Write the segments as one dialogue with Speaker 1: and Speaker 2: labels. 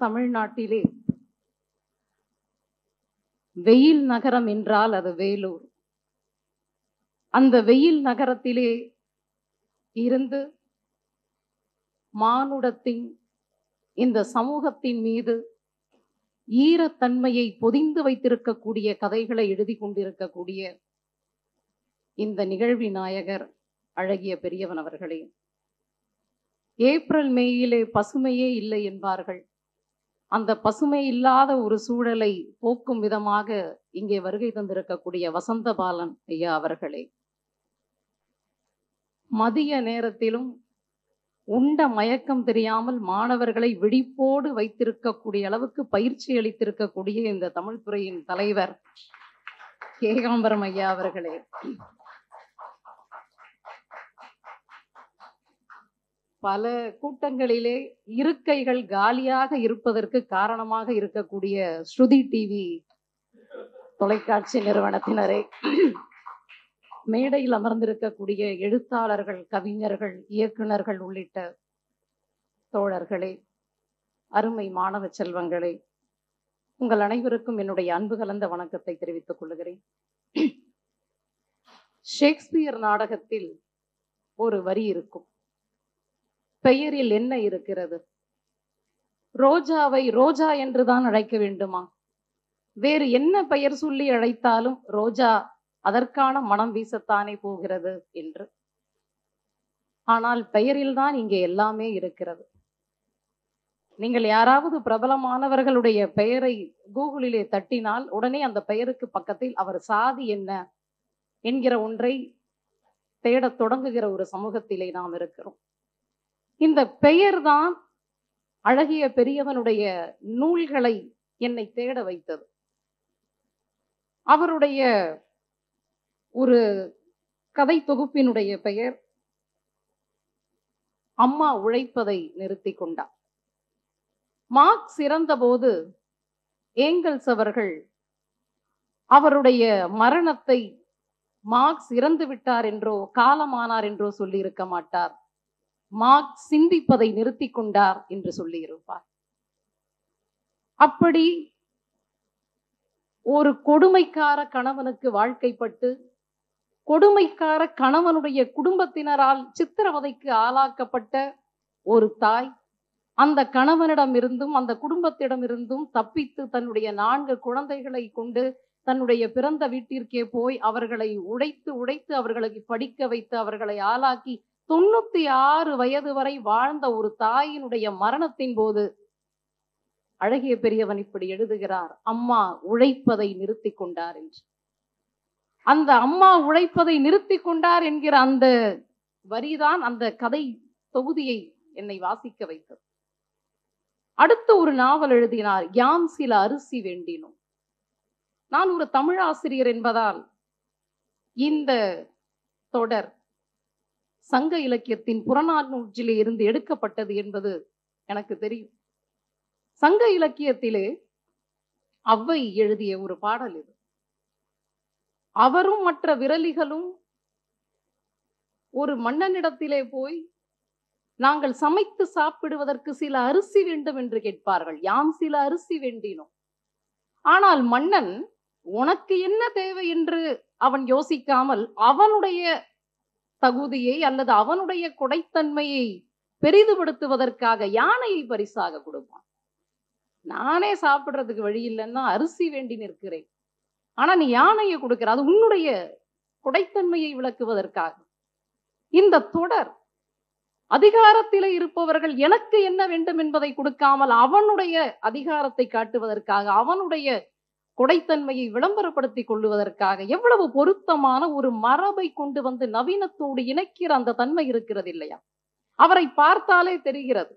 Speaker 1: தமிழ்நாட்டிலே வெயில் நகரம் என்றால் அது வேலூர். அந்த வெயில் நகரத்திலே இருந்து மானுடத்தின் இந்த சமூகத்தின் மீது ஈரத்தன்மையை பொதிந்து வைத்திருக்கக்கூடிய கதைகளை எழுதி கொண்டிருக்கக்கூடிய இந்த நிகழ்வி நாயகர் அழகிய பெரியவன் அவர்களே, ஏப்ரல் மேயிலே பசுமையே இல்லை என்பார்கள். அந்த பசுமை இல்லாத ஒரு சூழலை போக்கும் விதமாக இங்கே வருகை தந்திருக்கக்கூடிய வசந்தபாலன் ஐயா அவர்களே, மதிய நேரத்திலும் உண்ட மயக்கம் தெரியாமல் மாணவர்களை விழிப்போடு வைத்திருக்கக்கூடிய அளவுக்கு பயிற்சி அளித்திருக்கக்கூடிய இந்த தமிழ் துறையின் தலைவர் ஏகாம்பரம் ஐயா அவர்களே, பல கூட்டங்களிலே இருக்கைகள் காலியாக இருப்பதற்கு காரணமாக இருக்கக்கூடிய ஸ்ருதி டிவி தொலைக்காட்சி நிறுவனத்தினரே, மேடையில் அமர்ந்திருக்கக்கூடிய எழுத்தாளர்கள், கவிஞர்கள், இயக்குநர்கள் உள்ளிட்ட தோழர்களே, அருமை மாணவ செல்வங்களே, உங்கள் அனைவருக்கும் என்னுடைய அன்பு கலந்த வணக்கத்தை தெரிவித்துக் கொள்கிறேன். ஷேக்ஸ்பியர் நாடகத்தில் ஒரு வரி இருக்கும். பெயரில் என்ன இருக்கிறது? ரோஜாவை ரோஜா என்றுதான் அழைக்க வேண்டுமா? வேறு என்ன பெயர் சொல்லி அழைத்தாலும் ரோஜா அதற்கான மனம் வீசத்தானே போகிறது என்று. ஆனால் பெயரில்தான் இங்கே எல்லாமே இருக்கிறது. நீங்கள் யாராவது பிரபலமானவர்களுடைய பெயரை கூகுளிலே தட்டினால் உடனே அந்த பெயருக்கு பக்கத்தில் அவர் சாதி என்ன என்கிற ஒன்றை தேடத் தொடங்குகிற ஒரு சமூகத்திலே நாம் இருக்கிறோம். இந்த பெயர்தான் அழகிய பெரியவனுடைய நூல்களை என்னை தேட வைத்தது. அவருடைய ஒரு கதை தொகுப்பினுடைய பெயர் அம்மா உழைப்பதை நிறுத்தி கொண்டார். மார்க்ஸ் இறந்தபோது ஏங்கல்ஸ் அவர்கள் அவருடைய மரணத்தை மார்க்ஸ் இறந்து விட்டார் என்றோ காலமானார் என்றோ சொல்லி இருக்க மாட்டார். மார்க்ஸ் சிந்திப்பதை நிறுத்தி கொண்டார் என்று சொல்லி இருப்பார். அப்படி ஒரு கொடுமைக்கார கணவனுக்கு வாழ்க்கைப்பட்டு கொடுமைக்கார கணவனுடைய குடும்பத்தினரால் சித்திரவதைக்கு ஆளாக்கப்பட்ட ஒரு தாய் அந்த கணவனிடமிருந்தும் அந்த குடும்பத்திடமிருந்தும் தப்பித்து தன்னுடைய 4 குழந்தைகளை கொண்டு தன்னுடைய பிறந்த வீட்டிற்கே போய் அவர்களை உடைத்து அவர்களுக்கு படிக்க வைத்து அவர்களை ஆளாக்கி 96 வயது வரை வாழ்ந்த ஒரு தாயினுடைய மரணத்தின் போது அழகிய பெரியவன் இப்படி எழுதுகிறார், அம்மா உழைப்பதை நிறுத்தி கொண்டார் என்று. அந்த அம்மா உழைப்பதை நிறுத்தி கொண்டார் என்கிற அந்த வரிதான் அந்த கதை தொகுதியை என்னை வாசிக்க வைத்தது. அடுத்து ஒரு நாவல் எழுதினார், யாம் சில அரிசி வேண்டினோம். நான் ஒரு தமிழ் ஆசிரியர் என்பதால் இந்த தொடர் சங்க இலக்கியத்தின் புறநானூற்றிலே இருந்து எடுக்கப்பட்டது என்பது எனக்கு தெரியும். சங்க இலக்கியத்திலே ஔவை எழுதிய ஒரு பாடல் இது. அவரும் மற்ற விரலிகளும் ஒரு மன்னனிடத்திலே போய் நாங்கள் சமைத்து சாப்பிடுவதற்கு சில அரிசி வேண்டும் என்று கேட்பார்கள். யாம் சில அரிசி வேண்டினோம். ஆனால் மன்னன் உனக்கு என்ன தேவை என்று அவன் யோசிக்காமல் அவனுடைய தகுதியை அல்லது அவனுடைய கொடைத்தன்மையை பெரிதுபடுத்துவதற்காக யானையை பரிசாக கொடுப்பான். நானே சாப்பிடுறதுக்கு வழி இல்லைன்னா அரிசி வேண்டி நிற்கிறேன், ஆனா நீ யானையை கொடுக்கிற, அது உன்னுடைய கொடைத்தன்மையை விளக்குவதற்காக. இந்த தொடர் அதிகாரத்திலே இருப்பவர்கள் எனக்கு என்ன வேண்டும் என்பதை கொடுக்காமல் அவனுடைய அதிகாரத்தை காட்டுவதற்காக அவனுடைய கொடைத்தன்மையை விளம்பரப்படுத்தி கொள்ளுவதற்காக எவ்வளவு பொருத்தமான ஒரு மரபை கொண்டு வந்து நவீனத்தோடு இணைக்கிற அந்த தன்மை இருக்கிறது இல்லையா? அவரை பார்த்தாலே தெரிகிறது.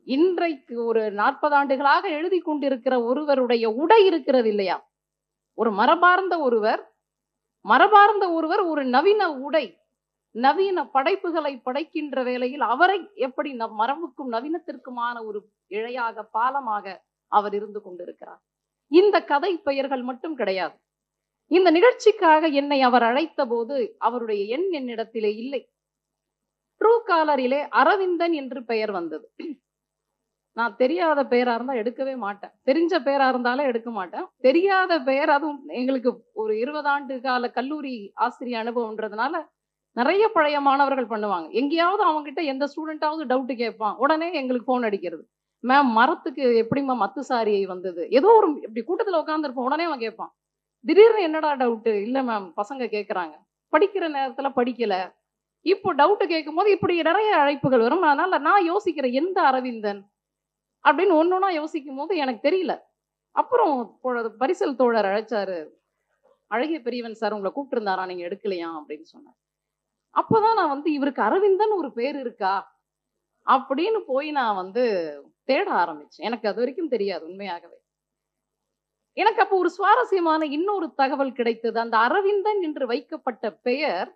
Speaker 1: இன்றைக்கு ஒரு 40 ஆண்டுகளாக எழுதி கொண்டிருக்கிற ஒருவருடைய உடை இருக்கிறது இல்லையா? ஒரு மரபார்ந்த ஒருவர் ஒரு நவீன உடை, நவீன படைப்புகளை படைக்கின்ற வேளையில் அவரை எப்படி மரபுக்கும் நவீனத்திற்குமான ஒரு இழையாக பாலமாக அவர் இருந்து கொண்டிருக்கிறார். இந்த கதை பெயர்கள் மட்டும் கிடையாது. இந்த நிகழ்ச்சிக்காக என்னை அவர் அழைத்த போது அவருடைய எண் என்னிடத்திலே இல்லை. ட்ரூ காலரிலே அரவிந்தன் என்று பெயர் வந்தது. நான் தெரியாத பேரா இருந்தா எடுக்கவே மாட்டேன். தெரிஞ்ச பேரா இருந்தாலே எடுக்க மாட்டேன். தெரியாத பெயர், அதுவும் எங்களுக்கு ஒரு 20 ஆண்டு கால கல்லூரி ஆசிரிய அனுபவம்ன்றதுனால நிறைய பழைய மாணவர்கள் பண்ணுவாங்க. எங்கேயாவது அவங்ககிட்ட எந்த ஸ்டூடெண்டாவது டவுட் கேட்பான். உடனே எங்களுக்கு ஃபோன் அடிக்கிறது. மேம் மரத்துக்கு எப்படி மேம் அத்துசாரி வந்தது? ஏதோ ஒரு இப்படி கூட்டத்துல உட்கார்ந்திருப்போம். உடனே அவன் கேட்பான். திடீர்னு என்னடா டவுட்? இல்ல மேம் பசங்க கேட்கறாங்க. படிக்கிற நேரத்துல படிக்கல. இப்போ டவுட் கேட்கும்போது இப்படி நிறைய அழைப்புகள் வரும். அதனால நான் யோசிக்கிறேன் எந்த அரவிந்தன் அப்படின்னு ஒன்னொன்னா யோசிக்கும் போது எனக்கு தெரியல. அப்புறம் பரிசல் தோழர் அழைச்சாரு. அழகிய பெரியவன் சார் உங்களை கூப்பிட்டு இருந்தாரா, நீங்க எடுக்கலையா அப்படின்னு சொன்னார். அப்பதான் நான் வந்து இவருக்கு அரவிந்தன் ஒரு பேர் இருக்கா அப்படின்னு போய் நான் வந்து தேட ஆரம்பிச்சேன். எனக்கு அது வரைக்கும் தெரியாது உண்மையாகவே. எனக்கு அப்போ ஒரு சுவாரஸ்யமான இன்னொரு தகவல் கிடைத்தது. அந்த அரவிந்தன் என்று வைக்கப்பட்ட பெயர்,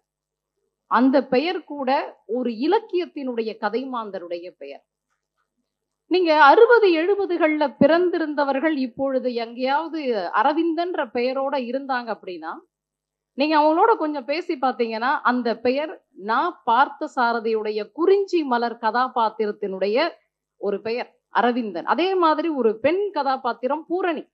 Speaker 1: அந்த பெயர் கூட ஒரு இலக்கியத்தினுடைய கதைமாந்தருடைய பெயர். நீங்க 60, 70கள்ல பிறந்திருந்தவர்கள் இப்பொழுது எங்கேயாவது அரவிந்தன்ற பெயரோட இருந்தாங்க அப்படின்னா, நீங்க அவங்களோட கொஞ்சம் பேசி பார்த்தீங்கன்னா, அந்த பெயர் நான் பார்த்த சாரதியுடைய குறிஞ்சி மலர் கதாபாத்திரத்தினுடைய ஒரு பெயர் அரவிந்தன். அதே மாதிரி ஒரு பெண் கதாபாத்திரம் பூரணி.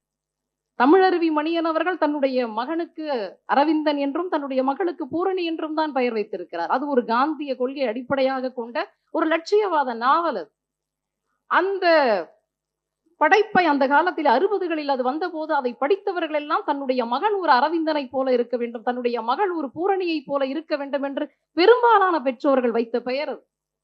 Speaker 1: தமிழருவி மணியன் அவர்கள் தன்னுடைய மகனுக்கு அரவிந்தன் என்றும் தன்னுடைய மகளுக்கு பூரணி என்றும் தான் பெயர் வைத்திருக்கிறார். அது ஒரு காந்திய கொள்கை அடிப்படையாக கொண்ட ஒரு லட்சியவாத நாவல் அது. அந்த படைப்பை அந்த காலத்தில் 60களில் அது வந்தபோது அதை படித்தவர்கள் எல்லாம் தன்னுடைய மகன் ஒரு அரவிந்தனை போல இருக்க வேண்டும், தன்னுடைய மகள் ஒரு பூரணியை போல இருக்க வேண்டும் என்று பெரும்பாலான பெற்றோர்கள் வைத்த பெயர் அது.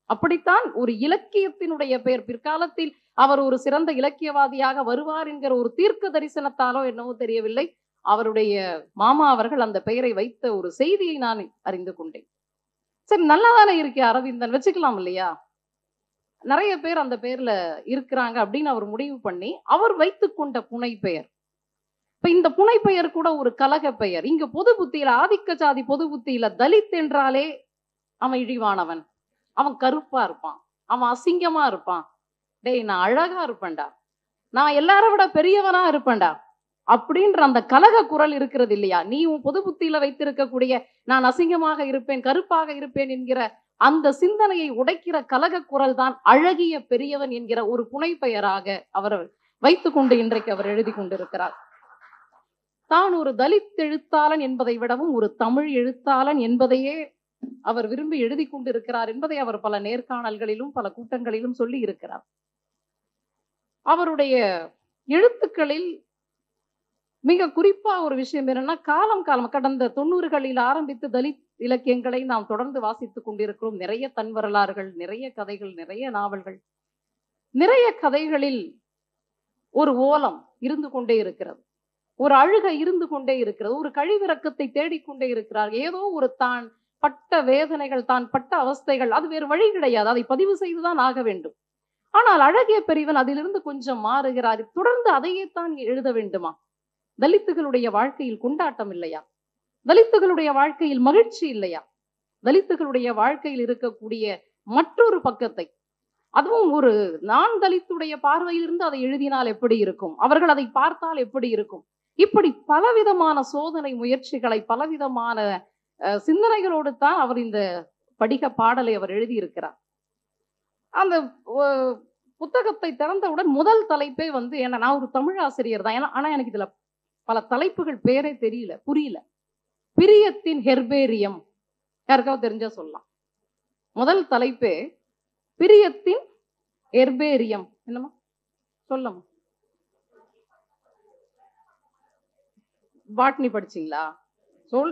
Speaker 1: அப்படித்தான் ஒரு இலக்கியத்தினுடைய பெயர். பிற்காலத்தில் அவர் ஒரு சிறந்த இலக்கியவாதியாக வருவார் என்கிற ஒரு தீர்க்க தரிசனத்தாலோ என்னவோ தெரியவில்லை, அவருடைய மாமா அவர்கள் அந்த பெயரை வைத்த ஒரு செய்தியை நான் அறிந்து கொண்டேன். சரி, நல்லாதானே இருக்கே அரவிந்தன், வச்சுக்கலாம் இல்லையா? நிறைய பேர் அந்த பேர்ல இருக்கிறாங்க அப்படின்னு அவர் முடிவு பண்ணி அவர் வைத்துக் கொண்ட புனை பெயர். இப்ப இந்த புனை பெயர் கூட ஒரு கலக பெயர். இங்க பொது புத்தியில, ஆதிக்க ஜாதி பொது புத்தியில தலித் என்றாலே அவன் இழிவானவன், அவன் கருப்பா இருப்பான், அவன் அசிங்கமா இருப்பான். டேய் நான் அழகா இருப்பேன்டா, நான் எல்லாரை விட பெரியவனா இருப்பேன்டா அப்படின்ற அந்த கலக குரல் இருக்கிறது இல்லையா? நீ உன் பொது புத்தியில வைத்திருக்கக்கூடிய நான் அசிங்கமாக இருப்பேன், கருப்பாக இருப்பேன் என்கிற அந்த சிந்தனையை உடைக்கிற கலக குரல் தான் அழகிய பெரியவன் என்கிற ஒரு புனை பெயராக அவர் வைத்துக் கொண்டு இன்றைக்கு அவர் எழுதி கொண்டிருக்கிறார். தான் ஒரு தலித் எழுத்தாளன் என்பதை விடவும் ஒரு தமிழ் எழுத்தாளன் என்பதையே அவர் விரும்பி எழுதி கொண்டிருக்கிறார் என்பதை அவர் பல நேர்காணல்களிலும் பல கூட்டங்களிலும் சொல்லி இருக்கிறார். அவருடைய எழுத்துக்களில் மிக குறிப்பா ஒரு விஷயம் என்னன்னா, காலம் கடந்த 90களில் ஆரம்பித்து தலித் இலக்கியங்களை நாம் தொடர்ந்து வாசித்துக் கொண்டிருக்கிறோம். நிறைய தன் வரலாறுகள், நிறைய கதைகள், நிறைய நாவல்கள், நிறைய கதைகளில் ஒரு ஓலம் இருந்து கொண்டே இருக்கிறது, ஒரு அழுகை இருந்து கொண்டே இருக்கிறது, ஒரு கழிவிறக்கத்தை தேடிக்கொண்டே இருக்கிறார். ஏதோ ஒரு தான் பட்ட வேதனைகள், தான் பட்ட அவஸ்தைகள், அது வேறு வழி கிடையாது, அதை பதிவு செய்துதான் ஆக வேண்டும். ஆனால் அழகிய பெரியவன் அதிலிருந்து கொஞ்சம் மாறுகிறார். தொடர்ந்து அதையே தான் எழுத வேண்டுமா? தலித்துகளுடைய வாழ்க்கையில் கொண்டாட்டம் இல்லையா? தலித்துகளுடைய வாழ்க்கையில் மகிழ்ச்சி இல்லையா? தலித்துகளுடைய வாழ்க்கையில் இருக்கக்கூடிய மற்றொரு பக்கத்தை, அதுவும் ஒரு நான் தலித்துடைய பார்வையிலிருந்து அதை எழுதினால் எப்படி இருக்கும், அவர்கள் அதை பார்த்தால் எப்படி இருக்கும், இப்படி பலவிதமான சோதனை முயற்சிகளை, பலவிதமான சிந்தனைகளோடு தான் அவர் இந்த படிக பாடலை அவர் எழுதியிருக்கிறார். அந்த புத்தகத்தை திறந்தவுடன் முதல் தலைப்பே வந்து, ஏன்னா நான் ஒரு தமிழ் ஆசிரியர் தான், ஆனா எனக்கு இதுல பல தலைப்புகள் பேரே தெரியல, புரியல. பிரியத்தின் ஹெர்பேரியம், யாருக்காவது தெரிஞ்சா சொல்லலாம். முதல் தலைப்பே பிரியத்தின் ஹெர்பேரியம். என்னமா சொல்லமா? பாட்னி படிச்சீங்களா?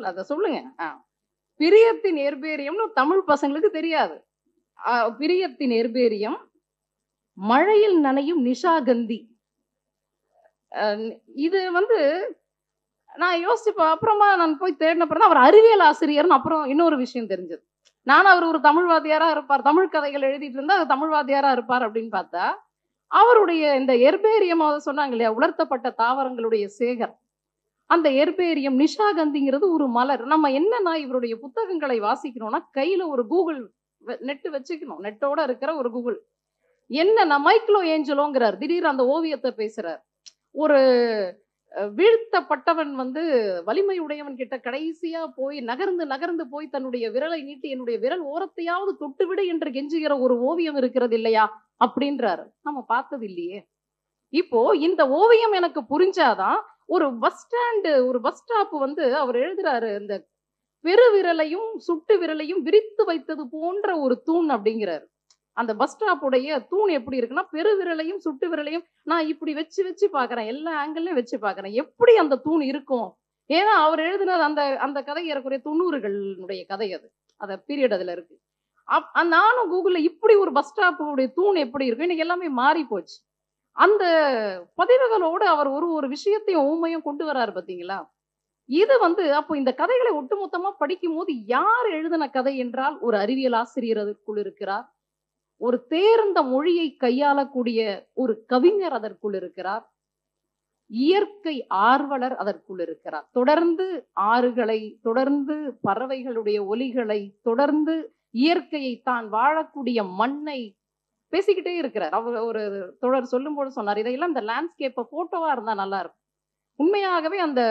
Speaker 1: அத சொல்லுங்க. பிரியத்தின் ஹெர்பேரியம்னு தமிழ் பசங்களுக்கு தெரியாது. பிரியத்தின் ஹெர்பேரியம், மழையில் நனையும் நிஷாகந்தி. இது வந்து நான் யோசிப்பேன். அப்புறமா நான் போய் தேடினப்பறம் அவர் அறிவியல் ஆசிரியர்னு அப்புறம் இன்னொரு விஷயம் தெரிஞ்சது. நான் அவர் ஒரு தமிழ்வாதியாரா இருப்பார், தமிழ் கதைகள் எழுதிட்டு இருந்தா தமிழ்வாதியாரா இருப்பார் அப்படின்னு பார்த்தா, அவருடைய இந்த எர்பேரியம் சொன்னாங்க இல்லையா, உலர்த்தப்பட்ட தாவரங்களுடைய சேகர், அந்த எர்பேரியம் நிஷாகந்திங்கிறது ஒரு மலர். நம்ம என்னன்னா இவருடைய புத்தகங்களை வாசிக்கணும்னா கையில ஒரு கூகுள் நெட் வச்சுக்கணும், நெட்டோட இருக்கிற ஒரு கூகுள். என்னன்னா மைக்லோ ஏஞ்சலோங்கிறார், திடீர் அந்த ஓவியத்தை பேசுறார். ஒரு வீழ்த்தப்பட்டவன் வந்து வலிமையுடையவன் கிட்ட கடைசியா போய் நகர்ந்து நகர்ந்து போய் தன்னுடைய விரலை நீட்டி என்னுடைய விரல் ஓரத்தையாவது தொட்டுவிடு என்று கெஞ்சுகிற ஒரு ஓவியம் இருக்கிறது இல்லையா அப்படின்றாரு. நம்ம பார்த்தது இல்லையே. இப்போ இந்த ஓவியம் எனக்கு புரிஞ்சாதான் ஒரு பஸ் ஸ்டாப் வந்து அவர் எழுதுறாரு, இந்த பெருவிரலையும் சுட்டு விரலையும் விரித்து வைத்தது போன்ற ஒரு தூண் அப்படிங்கிறாரு. அந்த பஸ் ஸ்டாப்புடைய தூண் எப்படி இருக்குன்னா, பெருவிரலையும் சுட்டு விரலையும் நான் இப்படி வச்சு வச்சு பார்க்கிறேன். எல்லா ஆங்கிள்லயும் வச்சு பார்க்கிறேன். எப்படி அந்த தூண் இருக்கும்? ஏன்னா அவர் எழுதினது அந்த அந்த கதை ஏறக்குறைய 90களுடைய கதை அது. அந்த பீரியட் அதுல இருக்கு. நானும் கூகுள்ல இப்படி ஒரு பஸ் ஸ்டாப்புடைய தூண் எப்படி இருக்கும்? இன்னைக்கு எல்லாமே மாறி போச்சு. அந்த பதிவுகளோடு அவர் ஒரு விஷயத்தையும் ஊமையும் கொண்டு வராரு பாத்தீங்களா? இது வந்து அப்போ இந்த கதைகளை ஒட்டுமொத்தமா படிக்கும்போது யார் எழுதின கதை என்றால் ஒரு அறிவியல் ஆசிரியர் அதற்குள் இருக்கிறார். ஒரு தேர்ந்த மொழியை கையாளக்கூடிய ஒரு கவிஞர் அதற்குள் இருக்கிறார். இயற்கை ஆர்வலர் அதற்குள் இருக்கிறார். தொடர்ந்து ஆறுகளை, தொடர்ந்து பறவைகளுடைய ஒலிகளை, தொடர்ந்து இயற்கையை தான் வாழக்கூடிய மண்ணை பேசிக்கிட்டே இருக்கிறார். அவர் ஒரு தொடர் சொல்லும்போது சொன்னார், இதையெல்லாம் இந்த லேண்ட்ஸ்கேப்ப போட்டோவா இருந்தா நல்லா இருக்கும். உண்மையாகவே அந்த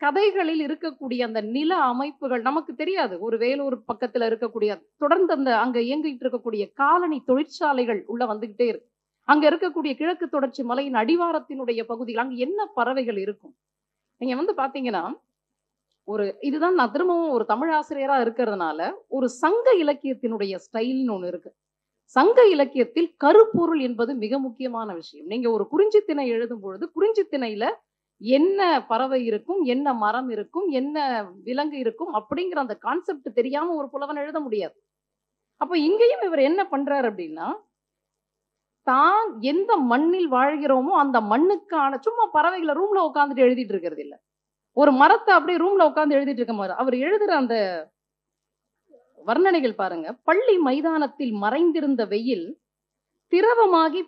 Speaker 1: கதைகளில் இருக்கக்கூடிய அந்த நில அமைப்புகள் நமக்கு தெரியாது. ஒரு வேலூர் பக்கத்துல இருக்கக்கூடிய தொடர்ந்து அந்த அங்க இயங்கிட்டு இருக்கக்கூடிய காலனி தொழிற்சாலைகள் உள்ள வந்துகிட்டே இருக்கு. அங்க இருக்கக்கூடிய கிழக்கு தொடர்ச்சி மலையின் அடிவாரத்தினுடைய பகுதியில் அங்க என்ன பறவைகள் இருக்கும்? நீங்க வந்து பாத்தீங்கன்னா, இதுதான் நான் திரும்பவும் ஒரு தமிழ் ஆசிரியரா இருக்கிறதுனால ஒரு சங்க இலக்கியத்தினுடைய ஸ்டைல்னு ஒண்ணு இருக்கு. சங்க இலக்கியத்தில் கருப்பொருள் என்பது மிக முக்கியமான விஷயம். நீங்க ஒரு குறிஞ்சி திணை எழுதும் பொழுது குறிஞ்சி திணையில என்ன பறவை இருக்கும், என்ன மரம் இருக்கும், என்ன விலங்கு இருக்கும் அப்படிங்கிற அந்த கான்செப்ட் தெரியாம ஒரு புலவன் எழுத முடியாது. அப்ப இங்கேயும் இவர் என்ன பண்றாரு அப்படின்னா, தான் எந்த மண்ணில் வாழ்கிறோமோ அந்த மண்ணுக்கான சும்மா பறவைகளை ரூம்ல உட்கார்ந்துட்டு எழுதிட்டு இருக்கிறது இல்ல. ஒரு மரத்தை அப்படியே ரூம்ல உட்கார்ந்து எழுதிட்டு இருக்க மாதிரி அவர் எழுதுற அந்த வர்ணனைகள் பாருங்க. பள்ளி மைதானத்தில் மறைந்திருந்த வெயில் திரவமாகி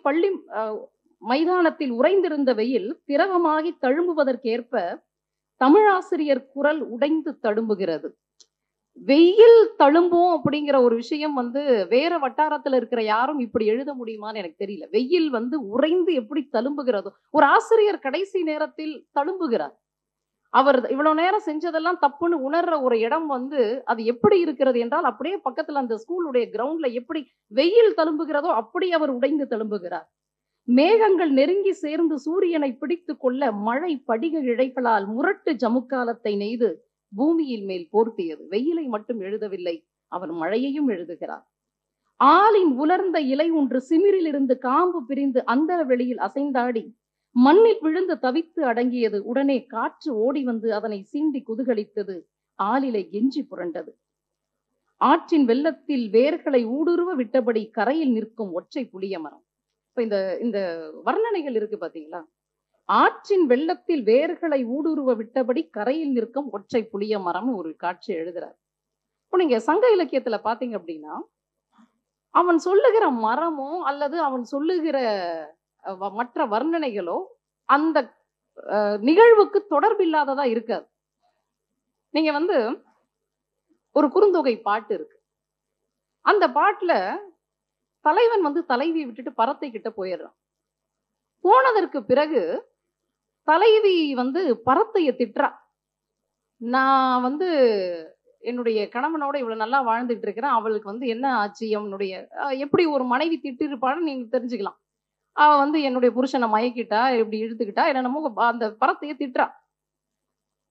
Speaker 1: மைதானத்தில் உறைந்திருந்த வெயில் திரவமாகி தழும்புவதற்கேற்ப தமிழாசிரியர் குரல் உடைந்து தழும்புகிறது. வெயில் தழும்பும் அப்படிங்கிற ஒரு விஷயம் வந்து வேற வட்டாரத்துல இருக்கிற யாரும் இப்படி எழுத முடியுமான்னு எனக்கு தெரியல. வெயில் வந்து உறைந்து எப்படி தழும்புகிறதோ ஒரு ஆசிரியர் கடைசி நேரத்தில் தழும்புகிறார். அவர் இவ்வளவு நேரம் செஞ்சதெல்லாம் தப்புன்னு உணர்ற ஒரு இடம் வந்து அது எப்படி இருக்கிறது என்றால் அப்படியே பக்கத்துல அந்த ஸ்கூலுடைய கிரவுண்ட்ல எப்படி வெயில் தழும்புகிறதோ அப்படி அவர் உடைந்து தழும்புகிறார். மேகங்கள் நெருங்கி சேர்ந்து சூரியனை பிடித்துக் கொள்ள மழை படிக இழைகளால் முரட்டு ஜமுக்காலத்தை நெய்து பூமியில் மேல் போர்த்தியது. வெயிலை மட்டும் எழுதவில்லை, அவர் மழையையும் எழுதுகிறார். ஆலின் உலர்ந்த இலை ஒன்று சிமிரில் இருந்து காம்பு பிரிந்து அந்தர வெளியில் அசைந்தாடி மண்ணில் விழுந்து தவித்து அடங்கியது. உடனே காற்று ஓடி வந்து அதனை சீண்டி குதுகலித்தது. ஆலிலை கெஞ்சி புரண்டது. ஆற்றின் வெள்ளத்தில் வேர்களை ஊடுருவ விட்டபடி கரையில் நிற்கும் ஒற்றை புளிய மரம். இப்ப இந்த வர்ணனைகள் இருக்கு பாத்தீங்களா? ஆற்றின் வெள்ளத்தில் வேர்களை ஊடுருவ விட்டபடி கரையில் நிற்கும் ஒற்றை புளிய மரம் ஒரு காட்சி எழுதுறார். இப்போ நீங்க சங்க இலக்கியத்துல பாத்தீங்க அப்படின்னா, அவன் சொல்லுகிற மரமோ அல்லது அவன் சொல்லுகிற மற்ற வர்ணனைகளோ அந்த நிகழ்வுக்கு தொடர்பில்லாததா இருக்காது. நீங்க வந்து ஒரு குறுந்தொகை பாட்டு இருக்கு. அந்த பாட்டுல தலைவன் வந்து தலைவியை விட்டுட்டு பரத்தை கிட்ட போயிடுறான். போனதற்கு பிறகு தலைவி வந்து பரத்தைய திட்டுறா. நான் வந்து என்னுடைய கணவனோட இவ்வளவு நல்லா வாழ்ந்துட்டு இருக்கிறேன், அவளுக்கு வந்து என்ன ஆச்சு, அவனுடைய எப்படி ஒரு மனைவி திட்டிருப்பான்னு நீங்க தெரிஞ்சுக்கலாம். அவ வந்து என்னுடைய புருஷனை மயக்கிட்டா, இப்படி இழுத்துக்கிட்டா, என்னென்னமோ அந்த பரத்தைய திட்டுறா.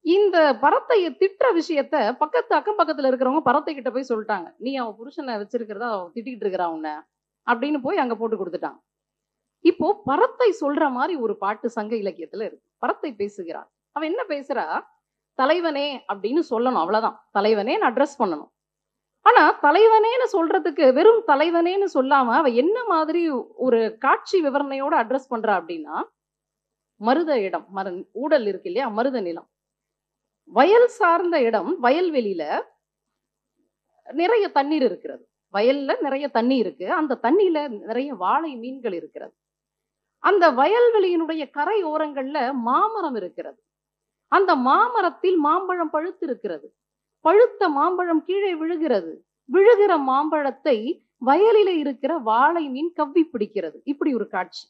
Speaker 1: இந்த பரத்தைய திட்டுற விஷயத்த அக்கம் பக்கத்துல இருக்கிறவங்க பரத்தை கிட்ட போய் சொல்லிட்டாங்க. நீ அவன் புருஷனை வச்சிருக்கிறதா அவ திட்டிக்கிட்டு இருக்கிறா உன்ன அப்படின்னு போய் அங்க போட்டு கொடுத்துட்டாங்க. இப்போ பரத்தை சொல்ற மாதிரி ஒரு பாட்டு சங்க இலக்கியத்துல இருக்கு. பரத்தை பேசுகிறார். அவன் என்ன பேசுறா? தலைவனே அப்படின்னு சொல்லணும், அவ்வளவுதான். தலைவனேன்னு அட்ரஸ் பண்ணணும். ஆனா தலைவனேன்னு சொல்றதுக்கு வெறும் தலைவனேன்னு சொல்லாம அவ என்ன மாதிரி ஒரு காட்சி விவரணையோட அட்ரஸ் பண்றா அப்படின்னா, மருத இடம், ஊடல் இருக்கு இல்லையா, மருத நிலம், வயல் சார்ந்த இடம். வயல்வெளியில நிறைய தண்ணீர் இருக்கிறது. வயல்ல நிறைய தண்ணி இருக்கு. அந்த தண்ணியில நிறைய வாழை மீன்கள் இருக்கிறது. அந்த வயல்வெளியினுடைய கரை ஓரங்கள்ல மாமரம் இருக்கிறது. அந்த மாமரத்தில் மாம்பழம் பழுத்து இருக்கிறது. பழுத்த மாம்பழம் கீழே விழுகிறது. விழுகிற மாம்பழத்தை வயலில இருக்கிற வாழை மீன் கவ்வி பிடிக்கிறது. இப்படி ஒரு காட்சி.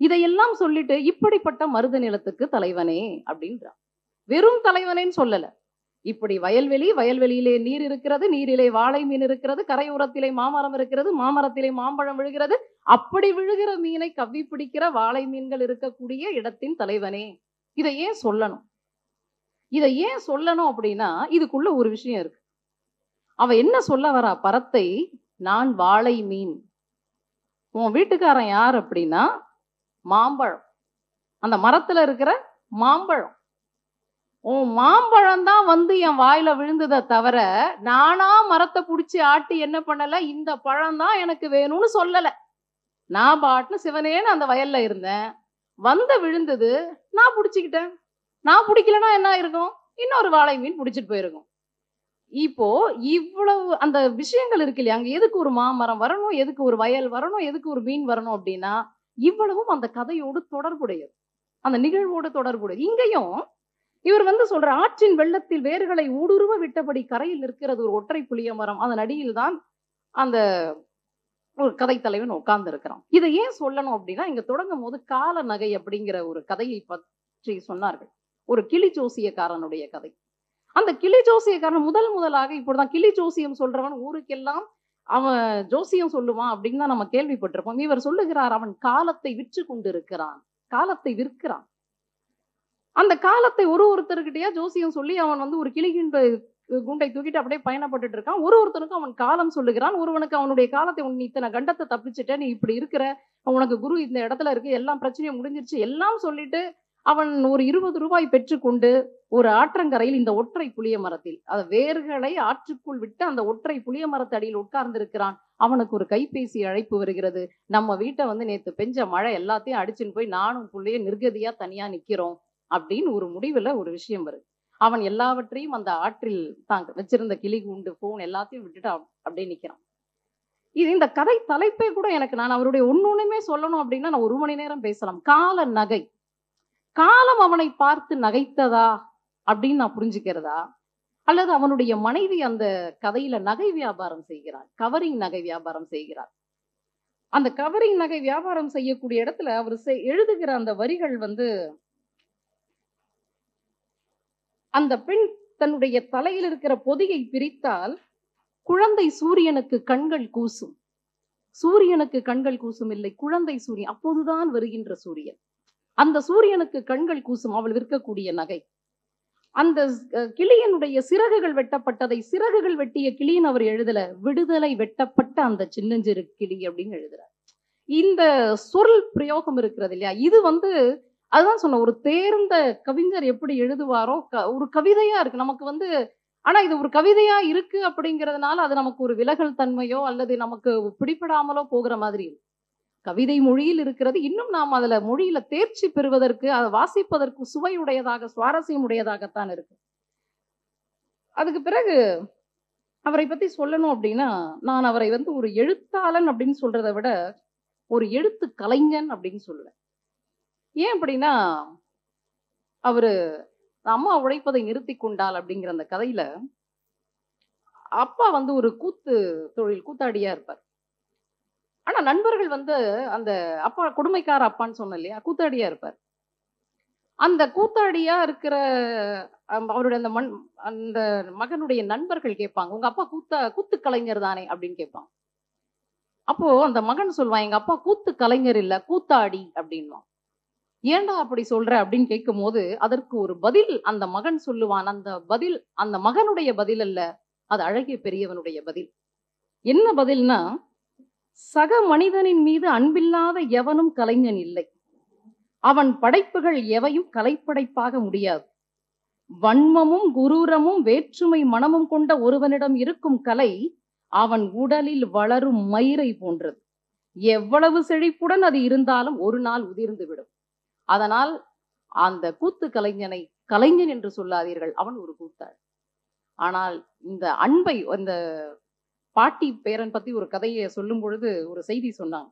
Speaker 1: இதையெல்லாம் சொல்லிட்டு இப்படிப்பட்ட மருத நிலத்துக்கு தலைவனே அப்படின்றான். வெறும் தலைவனேன்னு சொல்லல. இப்படி வயல்வெளி, வயல்வெளியிலே நீர் இருக்கிறது, நீரிலே வாழை மீன் இருக்கிறது, கரையோரத்திலே மாமரம் இருக்கிறது, மாமரத்திலே மாம்பழம் விழுகிறது. அப்படி விழுகிற மீனை கவ்வி பிடிக்கிற வாழை மீன்கள் இருக்கக்கூடிய இடத்தின் தலைவனே. இதை ஏன் சொல்லணும்? இதை ஏன் சொல்லணும் அப்படின்னா, இதுக்குள்ள ஒரு விஷயம் இருக்கு. அவ என்ன சொல்ல வரா? பரத்தை, நான் வாழை மீன். உன் வீட்டுக்காரன் யார் அப்படின்னா மாம்பழம். அந்த மரத்துல இருக்கிற மாம்பழம். உன் மாம்பழம் தான் வந்து என் வாயில விழுந்ததை தவிர நானா மரத்தை புடிச்சு ஆட்டி என்ன பண்ணல, இந்த பழம் தான் எனக்கு வேணும்னு சொல்லல. நான் பாட்டுன்னு சிவனேன்னு அந்த வயல்ல இருந்தேன், வந்து விழுந்தது, நான் புடிச்சுக்கிட்டேன். நான் பிடிக்கலன்னா என்ன இருக்கும்? இன்னொரு வாழை மீன் பிடிச்சிட்டு போயிருக்கும். இப்போ இவ்வளவு அந்த விஷயங்கள் இருக்கு இல்லையா? அங்க எதுக்கு ஒரு மாமரம் வரணும், எதுக்கு ஒரு வயல் வரணும், எதுக்கு ஒரு மீன் வரணும் அப்படின்னா, இவ்வளவும் அந்த கதையோடு தொடர்புடையது, அந்த நிகழ்வோடு தொடர்புடையது. இங்கேயும் இவர் வந்து சொல்ற, ஆற்றின் வெள்ளத்தில் வேர்களை ஊடுருவ விட்டபடி கரையில் நிற்கிறது ஒரு ஒற்றை புளிய மரம். அதன் அடியில் தான் அந்த ஒரு கதை தலைவன் உட்கார்ந்து இருக்கிறான். இதை ஏன் சொல்லணும் அப்படின்னா, இங்க தொடங்கும் போது கால நகை அப்படிங்கிற ஒரு கதையை பற்றி சொன்னார்கள். ஒரு கிளி ஜோசியக்காரனுடைய கதை. அந்த கிளி ஜோசியக்காரன் முதலாக இப்படிதான் கிளி ஜோசியம் சொல்றவன் ஊருக்கெல்லாம் அவன் ஜோசியம் சொல்லுவான் அப்படின்னு தான் நம்ம கேள்விப்பட்டிருப்போம். இவர் சொல்லுகிறார், அவன் காலத்தை விற்று கொண்டிருக்கிறான், காலத்தை விற்கிறான். அந்த காலத்தை ஒருத்தருக்கிட்டயா ஜோசியம் சொல்லி அவன் வந்து ஒரு குண்டை தூக்கிட்டு அப்படியே பயணப்பட்டு இருக்கான். ஒருத்தனுக்கும் அவன் காலம் சொல்லுகிறான். ஒருவனுக்கு அவனுடைய காலத்தை, நீ இத்தனை கண்டத்தை தப்பிச்சுட்ட, நீ இப்படி இருக்கிற, உனக்கு குரு இந்த இடத்துல இருக்கு, எல்லாம் பிரச்சனையும் முடிஞ்சிருச்சு எல்லாம் சொல்லிட்டு அவன் ஒரு 20 ரூபாய் பெற்றுக்கொண்டு ஒரு ஆற்றங்கரையில் இந்த ஒற்றை புளிய மரத்தில் வேர்களை ஆற்றுக்குள் விட்டு அந்த ஒற்றை புளிய மரத்தடியில் உட்கார்ந்து இருக்கிறான். அவனுக்கு ஒரு கைபேசி அழைப்பு வருகிறது. நம்ம வீட்டை வந்து நேத்து பெஞ்ச மழை எல்லாத்தையும் அடிச்சுன்னு போய் நானும் புள்ளைய நிர்கதியா தனியா நிக்கிறோம் அப்படின்னு ஒரு முடிவுல ஒரு விஷயம் வருது. அவன் எல்லாவற்றையும் அந்த ஆற்றில் தாங்க வச்சிருந்த கிளி கூண்டு போன் எல்லாத்தையும் விட்டுட்டு அப்படியே நிக்கிறான். இது இந்த கதை தலைப்பே கூட எனக்கு, நான் அவருடைய ஒண்ணுமே சொல்லணும் அப்படின்னா நான் 1 மணி நேரம் பேசலாம். கால நகை. காலம் அவனை பார்த்து நகைத்ததா அப்படின்னு நான் புரிஞ்சுக்கிறதா, அல்லது அவனுடைய மனைவி அந்த கதையில நகை வியாபாரம் செய்கிறார், கவரிங் நகை வியாபாரம் செய்கிறார். அந்த கவரிங் நகை வியாபாரம் செய்யக்கூடிய இடத்துல அவர் எழுதுகிற அந்த வரிகள் வந்து, அந்த பெண் தன்னுடைய தலையில் இருக்கிற பொதியை பிரித்தால் குழந்தை சூரியனுக்கு கண்கள் கூசும். சூரியனுக்கு கண்கள் கூசும் இல்லை, குழந்தை சூரியன், அப்போதுதான் வருகின்ற சூரியன். அந்த சூரியனுக்கு கண்கள் கூசும் அவள் விற்கக்கூடிய நகை. அந்த கிளியனுடைய சிறகுகள் வெட்டப்பட்டதை சிறகுகள் வெட்டிய கிளியின் அவர் எழுதல, விடுதலை வெட்டப்பட்ட அந்த சின்னஞ்சிறு கிளி அப்படின்னு எழுதுறார். இந்த சொல் பிரயோகம் இருக்கிறது இல்லையா, இது வந்து அதுதான் சொன்ன, ஒரு தேர்ந்த கவிஞர் எப்படி எழுதுவாரோ ஒரு கவிதையா இருக்கு நமக்கு வந்து. ஆனா இது ஒரு கவிதையா இருக்கு அப்படிங்கிறதுனால அது நமக்கு ஒரு விலகல் தன்மையோ அல்லது நமக்கு பிடிபடாமலோ போகிற மாதிரி இருக்கு. கவிதை மொழியில் இருக்கிறது. இன்னும் நாம் அதுல மொழியில தேர்ச்சி பெறுவதற்கு, அதை வாசிப்பதற்கு சுவையுடையதாக, சுவாரஸ்யம் உடையதாகத்தான் இருக்கு. அதுக்கு பிறகு அவரை பத்தி சொல்லணும் அப்படின்னா, நான் அவரை வந்து ஒரு எழுத்தாளன் அப்படின்னு சொல்றதை விட ஒரு எழுத்து கலைஞன் அப்படின்னு சொல்லுவேன். ஏன் அப்படின்னா, அவரு அம்மா உழைப்பதை நிறுத்தி கொண்டாள் அப்படிங்கிற அந்த கதையில அப்பா வந்து ஒரு கூத்தாடியா இருப்பார். ஆனா நண்பர்கள் வந்து அந்த அப்பா கொடுமைக்கார அப்பான்னு சொன்ன இல்லையா, கூத்தாடியா இருப்பார். அந்த கூத்தாடியா இருக்கிற அவருடைய அந்த மகனுடைய நண்பர்கள் கேட்பாங்க, உங்க அப்பா கூத்து கலைஞர் தானே அப்படின்னு கேட்பாங்க. அப்போ அந்த மகன் சொல்லுவான், எங்க அப்பா கூத்து கலைஞர் இல்ல, கூத்தாடி அப்படின்வான். ஏன்டா அப்படி சொல்ற அப்படின்னு கேட்கும் போது அதற்கு ஒரு பதில் அந்த மகன் சொல்லுவான். அந்த பதில் அந்த மகனுடைய பதில் அல்ல, அது அழகிய பெரியவனுடைய பதில். என்ன பதில்னா, சக மனிதனின் மீது அன்பில்லாத எவனும் கலைஞன் இல்லை, அவன் படைப்புகள் எவையும் கலைப்படைப்பாக முடியாது. வன்மமும் குரூரமும் வேற்றுமை மனமும் கொண்ட ஒருவனிடம் இருக்கும் கலை அவன் உடலில் வளரும் மயிரை போன்றது. எவ்வளவு செழிப்புடன் அது இருந்தாலும் ஒரு நாள் உதிர்ந்துவிடும். அதனால் அந்த கூத்து கலைஞனை கலைஞன் என்று சொல்லாதீர்கள், அவன் ஒரு கூத்தாள். ஆனால் இந்த அன்பை, அந்த பாட்டி பேரன் பத்தி ஒரு கதையை சொல்லும் பொழுது ஒரு செய்தி சொன்னாங்க.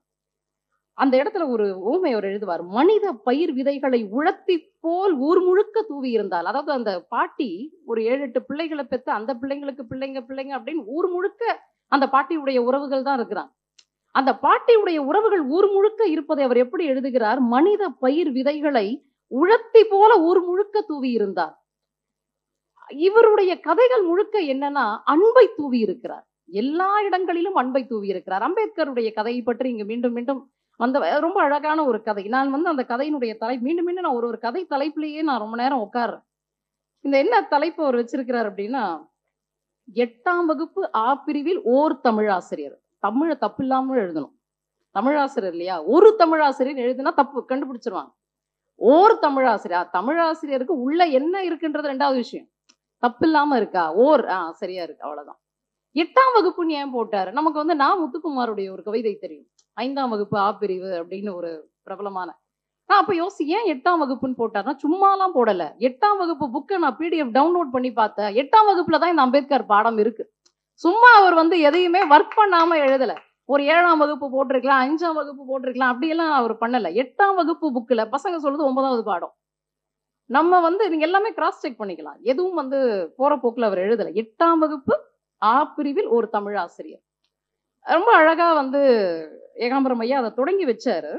Speaker 1: அந்த இடத்துல ஒரு ஊமை அவர் எழுதுவார், மனித பயிர் விதைகளை உழத்தி போல் ஊர் முழுக்க தூவி இருந்தால். அதாவது அந்த பாட்டி ஒரு 7-8 பிள்ளைகளை பெற்று அந்த பிள்ளைங்களுக்கு பிள்ளைங்க அப்படின்னு ஊர் முழுக்க அந்த பாட்டியுடைய உறவுகள் தான் இருக்கிறாங்க. அந்த பாட்டியுடைய உறவுகள் ஊர் முழுக்க இருப்பதை அவர் எப்படி எழுதுகிறார்? மனித பயிர் விதைகளை உழத்தி போல ஊர் முழுக்க தூவி இருந்தார். இவருடைய கதைகள் முழுக்க என்னன்னா அன்பை தூவி இருக்கிறார். எல்லா இடங்களிலும் அன்பை தூவி இருக்கிறார். அம்பேத்கருடைய கதையை பற்றி இங்க மீண்டும் மீண்டும் அந்த ரொம்ப அழகான ஒரு கதை. நான் அந்த கதையினுடைய மீண்டும் மீண்டும் நான் ஒரு கதை தலைப்பிலேயே நான் ரொம்ப நேரம் உட்கார்றேன். இந்த என்ன தலைப்பு அவர் வச்சிருக்கிறார் அப்படின்னா, 8ஆம் வகுப்பு ஆ பிரிவில் ஓர் தமிழாசிரியர். தமிழ தப்பு இல்லாம எழுதணும். தமிழாசிரியர் இல்லையா? ஒரு தமிழாசிரியர் எழுதுனா தப்பு கண்டுபிடிச்சிருவாங்க. ஓர் தமிழாசிரியர். தமிழாசிரியருக்கு உள்ள என்ன இருக்குன்றது 2வது விஷயம். தப்பு இல்லாம இருக்கா? சரியா இருக்கு. அவ்வளவுதான். 8ஆம் வகுப்புன்னு ஏன் போட்டாரு? நமக்கு நா. முத்துக்குமாருடைய ஒரு கவிதை தெரியும். 5ஆம் வகுப்பு ஆ பிரிவு அப்படின்னு ஒரு பிரபலமான. நான் அப்ப ஏன் 8ஆம் வகுப்புன்னு போட்டாருன்னா, சும்மாலாம் போடல. 8ஆம் வகுப்பு புக்கை நான் PDF டவுன்லோட் பண்ணி பார்த்தேன். 8ஆம் வகுப்புல தான் இந்த அம்பேத்கர் பாடம் இருக்கு. சும்மா அவர் எதையுமே ஒர்க் பண்ணாம எழுதல. ஒரு 7ஆம் வகுப்பு போட்டிருக்கலாம், 5ஆம் வகுப்பு போட்டிருக்கலாம், அப்படியெல்லாம் அவர் பண்ணல. 8ஆம் வகுப்பு புக்ல பசங்க சொல்றது 9வது பாடம். நம்ம நீங்க எல்லாமே கிராஸ் செக் பண்ணிக்கலாம். எதுவும் போற போக்குல அவர் எழுதல. 8ஆம் வகுப்பு ஆ பிரிவில் ஒரு தமிழாசிரியர். ரொம்ப அழகா ஏகாம்பரம் ஐயா அதை தொடங்கி வச்சாரு.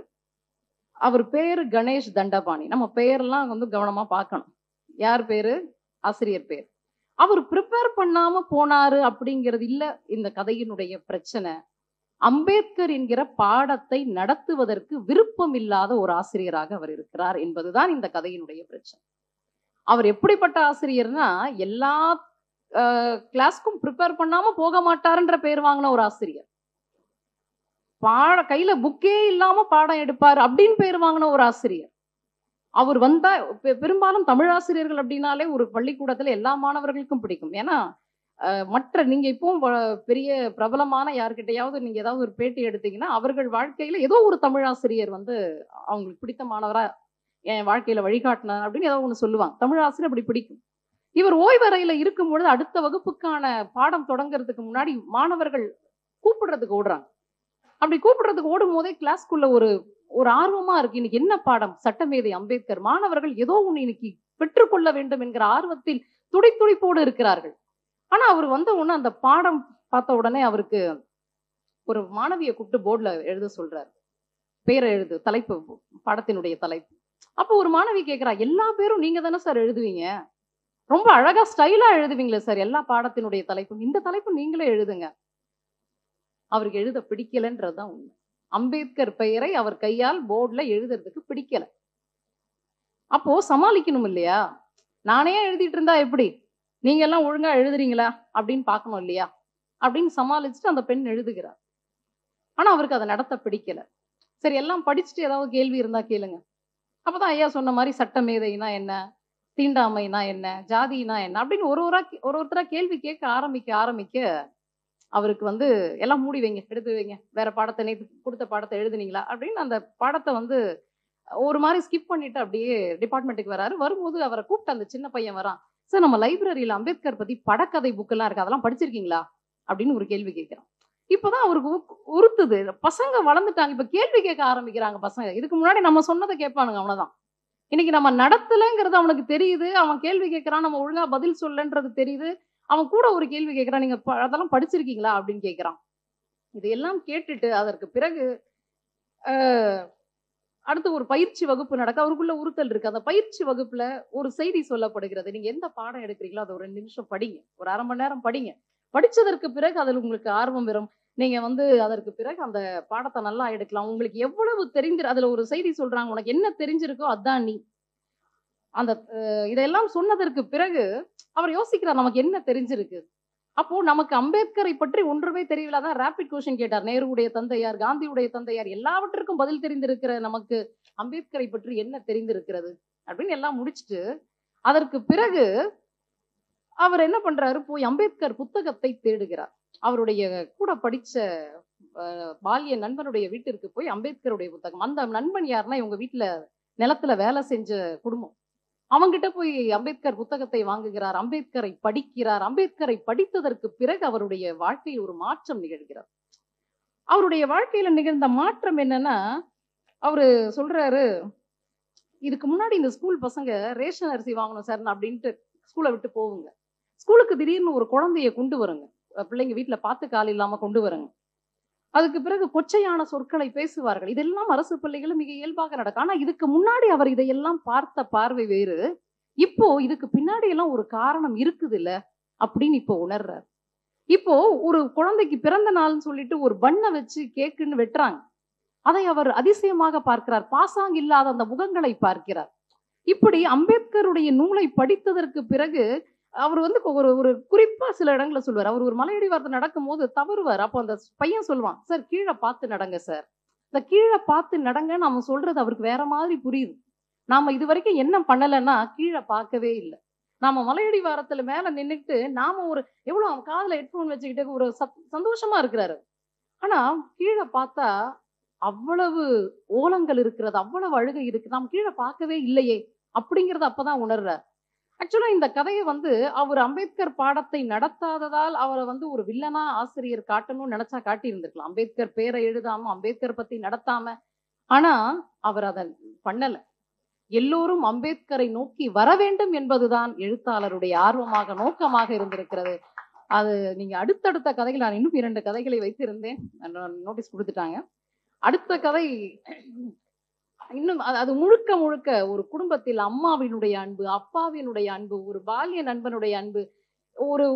Speaker 1: அவர் பேரு கணேஷ் தண்டபாணி. நம்ம பெயர்லாம் கவனமா பார்க்கணும். யார் பேரு? ஆசிரியர் பேர். அவர் ப்ரிப்பேர் பண்ணாம போனாரு அப்படிங்கிறது இல்ல இந்த கதையினுடைய பிரச்சனை. அம்பேத்கர் என்கிற பாடத்தை நடத்துவதற்கு விருப்பம் இல்லாத ஒரு ஆசிரியராக அவர் இருக்கிறார் என்பதுதான் இந்த கதையினுடைய பிரச்சனை. அவர் எப்படிப்பட்ட ஆசிரியர்னா, எல்லா கிளாஸ்க்கும் ப்ரிப்பேர் பண்ணாம போக மாட்டாருன்ற பேர் வாங்கின ஒரு ஆசிரியர். கையில புக்கே இல்லாம பாடம் எடுப்பாரு அப்படின்னு பேர் வாங்கின ஒரு ஆசிரியர். அவர் வந்தா பெரும்பாலும் தமிழாசிரியர்கள் அப்படின்னாலே ஒரு பள்ளிக்கூடத்துல எல்லா மாணவர்களுக்கும் பிடிக்கும். ஏன்னா மற்ற நீங்க இப்போ பெரிய பிரபலமான யார்கிட்டையாவது நீங்க ஏதாவது ஒரு பேட்டி எடுத்தீங்கன்னா, அவர்கள் வாழ்க்கையில ஏதோ ஒரு தமிழாசிரியர் அவங்களுக்கு பிடித்த மாணவரா என் வாழ்க்கையில வழிகாட்டினார் அப்படின்னு ஏதோ ஒண்ணு சொல்லுவாங்க. தமிழாசிரியர் அப்படி பிடிக்கும். இவர் ஓய்வறையில இருக்கும் பொழுது அடுத்த வகுப்புக்கான பாடம் தொடங்குறதுக்கு முன்னாடி மாணவர்கள் கூப்பிடுறதுக்கு ஓடுறாங்க. அப்படி கூப்பிடுறதுக்கு ஓடும் போதே கிளாஸ்க்குள்ள ஒரு ஆர்வமா இருக்கு. இன்னைக்கு என்ன பாடம்? சட்டமேதை அம்பேத்கர். மாணவர்கள் ஏதோ ஒண்ணு இன்னைக்கு பெற்றுக்கொள்ள வேண்டும் என்கிற ஆர்வத்தில் துடித்துடிப்போடு இருக்கிறார்கள். ஆனா அவர் வந்த உடனே அந்த பாடம் பார்த்த உடனே அவருக்கு ஒரு மாணவியை கூப்பிட்டு போர்டுல எழுத சொல்றாரு. பேரை எழுது, தலைப்பு, பாடத்தினுடைய தலைப்பு. அப்போ ஒரு மாணவி கேட்கிறா, எல்லா பேரும் நீங்க தானே சார் எழுதுவீங்க? ரொம்ப அழகா ஸ்டைலா எழுதுவீங்களே சார் எல்லா பாடத்தினுடைய தலைப்பும். இந்த தலைப்பு நீங்களே எழுதுங்க. அவருக்கு எழுத பிடிக்கலன்றதுதான் உண்மை. அம்பேத்கர் பெயரை அவர் கையால் போர்டுல எழுதுறதுக்கு பிடிக்கல. அப்போ சமாளிக்கணும் இல்லையா? நானே எழுதிட்டு இருந்தா எப்படி? நீங்க எல்லாம் ஒழுங்கா எழுதுறீங்களா அப்படின்னு பார்க்கணும் இல்லையா? அப்படின்னு சமாளிச்சுட்டு அந்த பெண் எழுதுகிறார். ஆனா அவருக்கு அதை நடத்த பிடிக்கல. சரி, எல்லாம் படிச்சுட்டு ஏதாவது கேள்வி இருந்தா கேளுங்க. அப்பதான் ஐயா சொன்ன மாதிரி சட்டமேதைனா என்ன, தீண்டாமைனா என்ன, ஜாதினா என்ன அப்படின்னு ஒருத்தரா கேள்வி கேட்க ஆரம்பிக்க அவருக்கு எல்லாம் மூடி வைங்க, எடுத்து வைங்க, வேற பாடத்தை நேற்று கொடுத்த பாடத்தை எழுதுனீங்களா அப்படின்னு அந்த பாடத்தை ஒரு மாதிரி ஸ்கிப் பண்ணிட்டு அப்படியே டிபார்ட்மெண்ட்டுக்கு வராரு. வரும்போது அவரை கூப்பிட்டு அந்த சின்ன பையன் வரான். சார், நம்ம லைப்ரரியில அம்பேத்கர் பத்தி படக்கதை புக்கெல்லாம் இருக்கு, அதெல்லாம் படிச்சிருக்கீங்களா அப்படின்னு ஒரு கேள்வி கேட்கிறான். இப்பதான் அவருக்கு உறுத்துது. பசங்க வளர்ந்துட்டாங்க, இப்ப கேள்வி கேட்க ஆரம்பிக்கிறாங்க பசங்க. இதுக்கு முன்னாடி நம்ம சொன்னதை கேட்பானுங்க, அவ்வளவுதான். இன்னைக்கு நம்ம நடத்தலைங்கிறது அவனுக்கு தெரியுது. அவன் கேள்வி கேட்கிறான், நம்ம ஒழுங்கா பதில் சொல்லன்றது தெரியுது. அவன் கூட ஒரு கேள்வி கேட்கிறான், நீங்க அதெல்லாம் படிச்சிருக்கீங்களா அப்படின்னு கேட்கிறான். இதையெல்லாம் கேட்டுட்டு அதற்கு பிறகு அடுத்து ஒரு பயிற்சி வகுப்பு நடக்க அவருக்குள்ள உறுத்தல் இருக்கு. அந்த பயிற்சி வகுப்புல ஒரு செய்தி சொல்லப்படுகிறது. நீங்க எந்த பாடம் எடுக்கிறீங்களோ அதை ஒரு 2 நிமிஷம் படிங்க, ஒரு 1/2 மணி நேரம் படிங்க. படிச்சதற்கு பிறகு அதில் உங்களுக்கு ஆர்வம் வரும். நீங்க அதற்கு பிறகு அந்த பாடத்தை நல்லா எடுக்கலாம். உங்களுக்கு எவ்வளவு அதுல ஒரு செய்தி சொல்றாங்க, உனக்கு என்ன தெரிஞ்சிருக்கோ அதான் நீ. அந்த இதெல்லாம் சொன்னதற்கு பிறகு அவர் யோசிக்கிறார், நமக்கு என்ன தெரிஞ்சிருக்கு. அப்போ நமக்கு அம்பேத்கரை பற்றி ஒன்றுமே தெரியலாதான் ரேபிட் கொஸ்டின் கேட்டார். நேருடைய தந்தையார், காந்தியுடைய தந்தையார், எல்லாவற்றுக்கும் பதில் தெரிந்திருக்கிற நமக்கு அம்பேத்கரை பற்றி என்ன தெரிந்திருக்கிறது அப்படின்னு எல்லாம் முடிச்சுட்டு அதற்கு பிறகு அவர் என்ன பண்றாரு, போய் அம்பேத்கர் புத்தகத்தை தேடுகிறார். அவருடைய கூட படிச்ச பால்ய நண்பனுடைய வீட்டிற்கு போய் அம்பேத்கருடைய புத்தகம். அந்த நண்பன் யாருன்னா இவங்க வீட்டுல நிலத்துல வேலை செஞ்ச குடும்பம். அவங்கிட்ட போய் அம்பேத்கர் புத்தகத்தை வாங்குகிறார், அம்பேத்கரை படிக்கிறார். அம்பேத்கரை படித்ததற்கு பிறகு அவருடைய வாழ்க்கையில் ஒரு மாற்றம் நிகழ்கிறார். அவருடைய வாழ்க்கையில நிகழ்ந்த மாற்றம் என்னன்னா, அவரு சொல்றாரு, இதுக்கு முன்னாடி இந்த ஸ்கூல் பசங்க ரேஷன் அரிசி வாங்கணும் சார் அப்படின்ட்டு ஸ்கூலை விட்டு போவுங்க. ஸ்கூலுக்கு திடீர்னு ஒரு குழந்தைய கொண்டு வருங்க, பிள்ளைங்க வீட்டுல பார்த்து கால் இல்லாம கொண்டு வருங்க. அதுக்கு பிறகு கொச்சையான சொற்களை பேசுவார்கள். இதெல்லாம் அரசு பள்ளிகளும் மிக இயல்பாக நடக்கும். ஆனா இதுக்கு முன்னாடி அவர் இதையெல்லாம் பார்த்த பார்வை வேறு. இப்போ இதுக்கு பின்னாடி எல்லாம் ஒரு காரணம் இருக்குதுல்ல அப்படின்னு இப்போ உணர்றார். இப்போ ஒரு குழந்தைக்கு பிறந்த நாள்னு சொல்லிட்டு ஒரு பண்ண வச்சு கேக்குன்னு வெட்டுறாங்க. அதை அவர் அதிசயமாக பார்க்கிறார். பாசாங்கு இல்லாத அந்த முகங்களை பார்க்கிறார். இப்படி அம்பேத்கருடைய நூலை படித்ததற்கு பிறகு அவர் வந்து ஒரு ஒரு குறிப்பா சில இடங்கள்ல சொல்லுவார். அவர் ஒரு மலையடிவாரத்துல நடக்கும்போது தவறுவார். அப்போ அந்த பையன் சொல்லுவான், சார் கீழே பார்த்து நடங்க சார். இந்த கீழே பார்த்து நடங்கன்னு அவன் சொல்றது அவருக்கு வேற மாதிரி புரியுது. நாம இது வரைக்கும் என்ன பண்ணலைன்னா கீழே பார்க்கவே இல்லை. நாம மலையடிவாரத்துல மேல நின்னுட்டு நாம ஒரு எவ்வளவு அவன் காதுல ஹெட்போன் வச்சுக்கிட்டு ஒரு சந்தோஷமா இருக்கிறாரு. ஆனா கீழே பார்த்தா அவ்வளவு ஓலங்கள் இருக்கிறது, அவ்வளவு அழுகை இருக்கு. நாம் கீழே பார்க்கவே இல்லையே அப்படிங்கறத அப்பதான் உணர்றார். ஆக்சுவலா இந்த கதையை வந்து அவர் அம்பேத்கர் பாடத்தை நடத்தாததால் அவரை வந்து ஒரு வில்லனா ஆசிரியர் காட்டணும்னு நினைச்சா காட்டி இருந்திருக்கலாம். அம்பேத்கர் பேரை எழுதாம, அம்பேத்கர் பத்தி நடத்தாம. ஆனா அவர் அதை பண்ணல. எல்லோரும் அம்பேத்கரை நோக்கி வர வேண்டும் என்பதுதான் எழுத்தாளருடைய ஆர்வமாக, நோக்கமாக இருந்திருக்கிறது. அது நீங்க அடுத்தடுத்த கதைகள், நான் இன்னும் 2 கதைகளை வைத்திருந்தேன், நோட்டீஸ் கொடுத்துட்டாங்க. அடுத்த கதை இன்னும் அது முழுக்க முழுக்க ஒரு குடும்பத்தில் அம்மாவினுடைய அன்பு, அப்பாவினுடைய அன்பு, ஒரு பால்ய நண்பனுடைய அன்பு,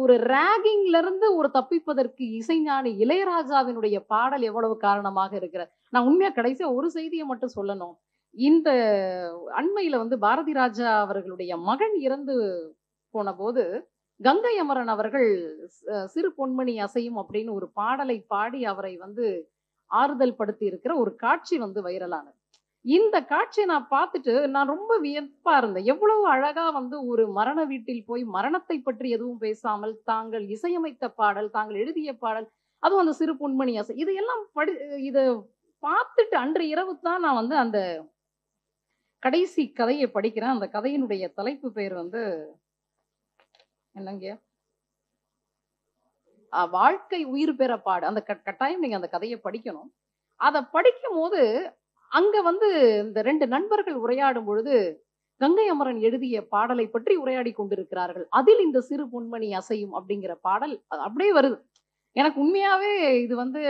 Speaker 1: ஒரு ராகிங்ல இருந்து ஒரு தப்பிப்பதற்கு இசைஞானி இளையராஜாவினுடைய பாடல் எவ்வளவு காரணமாக இருக்கிறது. நான் உண்மையா கடைசியா ஒரு செய்தியை மட்டும் சொல்லணும். இந்த அண்மையில வந்து பாரதி ராஜா அவர்களுடைய மகன் இறந்து போன போது கங்கை அமரன் அவர்கள் சிறு பொன்மணி அசையும் அப்படின்னு ஒரு பாடலை பாடி அவரை வந்து ஆறுதல் படுத்தி இருக்கிற ஒரு காட்சி வந்து வைரலானது. இந்த காட்சியை நான் பார்த்துட்டு நான் ரொம்ப வியப்பா இருந்தேன். எவ்வளவு அழகா வந்து ஒரு மரண வீட்டில் போய் மரணத்தை பற்றி எதுவும் பேசாமல் தாங்கள் இசையமைத்த பாடல், தாங்கள் எழுதிய பாடல், அதுவும் அந்த சிறு பொன்மணி அசை, இதையெல்லாம் இத பார்த்துட்டு அன்று இரவு தான் நான் வந்து அந்த கடைசி கதையை படிக்கிறேன். அந்த கதையினுடைய தலைப்பு பெயர் வந்து என்னங்க, வாழ்க்கை உயிர் பெற பாடு. அந்த கட்டாயம் நீங்க அந்த கதையை படிக்கணும். அதை படிக்கும் போது அங்க வந்து இந்த 2 நண்பர்கள் உரையாடும் பொழுது கங்கை அமரன் எழுதிய பாடலை பற்றி உரையாடி கொண்டிருக்கிறார்கள். அதில் இந்த சிறு பொன்மணி அசையும் அப்படிங்கிற பாடல் அப்படியே வருது. எனக்கு உண்மையாவே இது வந்து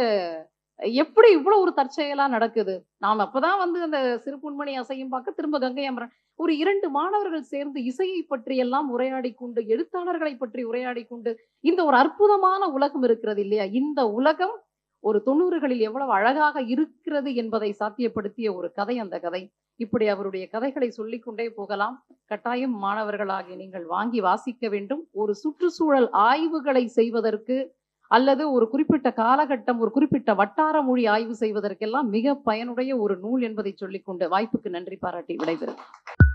Speaker 1: எப்படி இவ்வளவு ஒரு தற்செயலா நடக்குது. நாம் அப்பதான் வந்து அந்த சிறு பொன்மணி அசையும் பார்க்க திரும்ப கங்கை அமரன் ஒரு 2 மாணவர்கள் சேர்ந்து இசையை பற்றி எல்லாம் உரையாடி கொண்டு, எழுத்தாளர்களை பற்றி உரையாடி கொண்டு, இந்த ஒரு அற்புதமான உலகம் இருக்கிறது இல்லையா? இந்த உலகம் ஒரு 90களில் எவ்வளவு அழகாக இருக்கிறது என்பதை சாத்தியப்படுத்திய ஒரு கதை அந்த கதை. இப்படி அவருடைய கதைகளை சொல்லிக்கொண்டே போகலாம். கட்டாயம் மாணவர்களாகிய நீங்கள் வாங்கி வாசிக்க வேண்டும். ஒரு சுற்றுச்சூழல் ஆய்வுகளை செய்வதற்கு அல்லது ஒரு குறிப்பிட்ட காலகட்டம், ஒரு குறிப்பிட்ட வட்டார மொழி ஆய்வு செய்வதற்கெல்லாம் மிக பயனுடைய ஒரு நூல் என்பதை சொல்லிக்கொண்டு வாய்ப்புக்கு நன்றி பாராட்டி விடைபெறுகிறேன்.